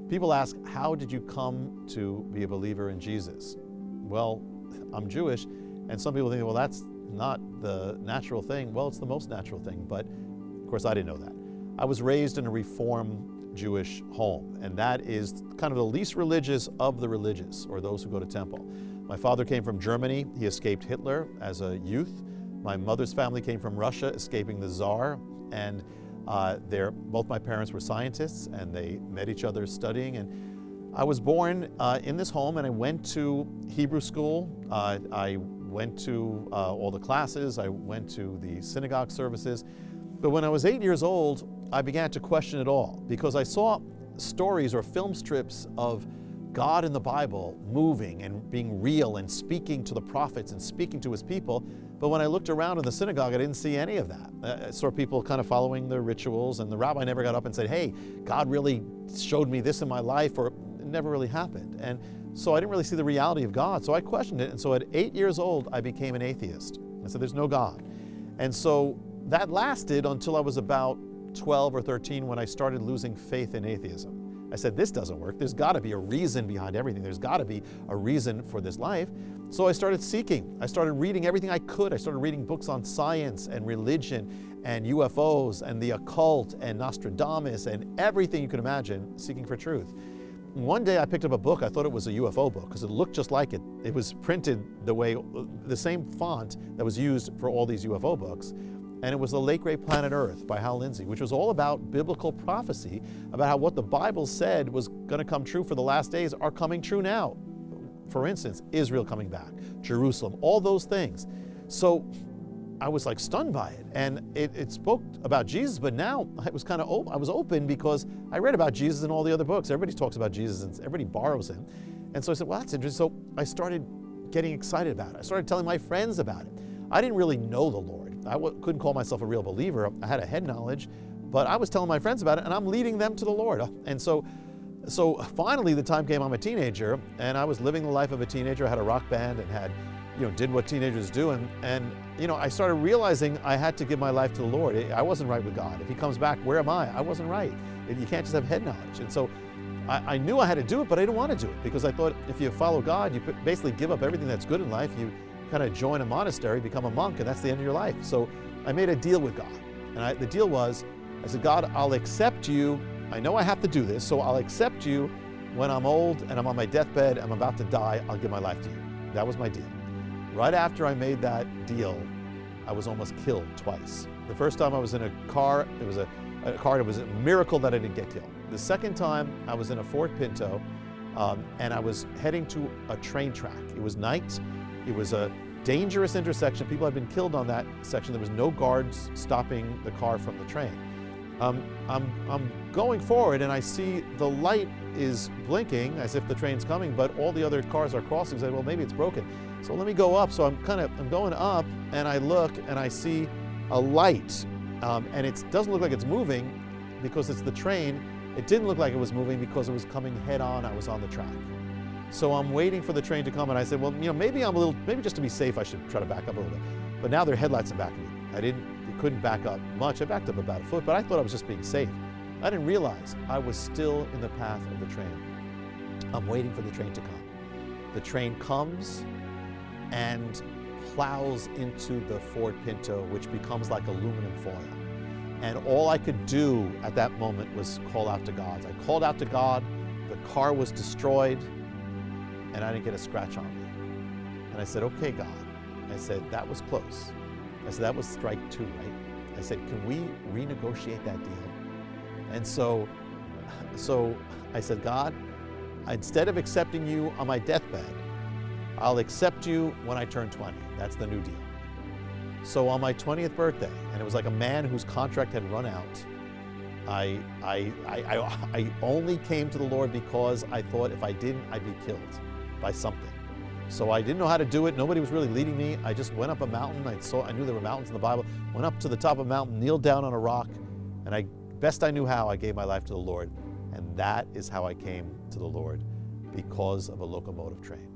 People ask, how did you come to be a believer in Jesus? Well, I'm Jewish, and some people think, well, that's not the natural thing. Well, it's the most natural thing, but of course I didn't know that. I was raised in a Reform Jewish home, and that is kind of the least religious of the religious, or those who go to temple. My father came from Germany. He escaped Hitler as a youth. My mother's family came from Russia, escaping the Tsar, and both my parents were scientists, and they met each other studying. And I was born in this home, and I went to Hebrew school. I went to all the classes. I went to the synagogue services. But when I was 8 years old, I began to question it all, because I saw stories or film strips of God in the Bible moving and being real and speaking to the prophets and speaking to his people. But when I looked around in the synagogue, I didn't see any of that. I saw people kind of following the rituals, and the rabbi never got up and said, hey, God really showed me this in my life, or it never really happened. And so I didn't really see the reality of God. So I questioned it. And so at 8 years old, I became an atheist. I said, there's no God. And so that lasted until I was about 12 or 13, when I started losing faith in atheism. I said, this doesn't work. There's got to be a reason behind everything. There's got to be a reason for this life. So I started seeking. I started reading everything I could. I started reading books on science and religion and UFOs and the occult and Nostradamus and everything you could imagine, seeking for truth. One day I picked up a book. I thought it was a UFO book because it looked just like it. It was printed the same font that was used for all these UFO books. And it was The Late Great Planet Earth by Hal Lindsey, which was all about biblical prophecy, about how what the Bible said was going to come true for the last days are coming true now. For instance, Israel coming back, Jerusalem, all those things. So I was like stunned by it. And it spoke about Jesus, but now I was kind of I was open, because I read about Jesus in all the other books. Everybody talks about Jesus and everybody borrows him. And so I said, well, that's interesting. So I started getting excited about it. I started telling my friends about it. I didn't really know the Lord. I couldn't call myself a real believer. I had a head knowledge, but I was telling my friends about it, and I'm leading them to the Lord. And so finally the time came, I'm a teenager, and I was living the life of a teenager. I had a rock band and had, did what teenagers do. And I started realizing I had to give my life to the Lord. I wasn't right with God. If he comes back, where am I? I wasn't right. You can't just have head knowledge. And so I knew I had to do it, but I didn't want to do it, because I thought if you follow God, you basically give up everything that's good in life. You kind of join a monastery, become a monk, and that's the end of your life. So I made a deal with God. And the deal was, I said, God, I'll accept you. I know I have to do this, so I'll accept you when I'm old and I'm on my deathbed, I'm about to die, I'll give my life to you. That was my deal. Right after I made that deal, I was almost killed twice. The first time I was in a car, it was a miracle that I didn't get killed. The second time I was in a Ford Pinto, and I was heading to a train track. It was night. It was a dangerous intersection. People had been killed on that section. There was no guards stopping the car from the train. I'm going forward, and I see the light is blinking as if the train's coming, but all the other cars are crossing. I said, well, maybe it's broken. So let me go up. So I'm going up, and I look, and I see a light, and it doesn't look like it's moving because it's the train. It didn't look like it was moving because it was coming head on. I was on the track. So I'm waiting for the train to come, and I said, well, maybe just to be safe, I should try to back up a little bit. But now there are headlights in back of me. It couldn't back up much. I backed up about a foot, but I thought I was just being safe. I didn't realize I was still in the path of the train. I'm waiting for the train to come. The train comes and plows into the Ford Pinto, which becomes like aluminum foil. And all I could do at that moment was call out to God. I called out to God, the car was destroyed, and I didn't get a scratch on me. And I said, okay, God. I said, that was close. I said, that was strike 2, right? I said, can we renegotiate that deal? And so I said, God, instead of accepting you on my deathbed, I'll accept you when I turn 20. That's the new deal. So on my 20th birthday, and it was like a man whose contract had run out, I only came to the Lord because I thought if I didn't, I'd be killed by something. So I didn't know how to do it. Nobody was really leading me. I just went up a mountain. I knew there were mountains in the Bible. Went up to the top of a mountain, kneeled down on a rock, and best I knew how, I gave my life to the Lord. And that is how I came to the Lord, because of a locomotive train.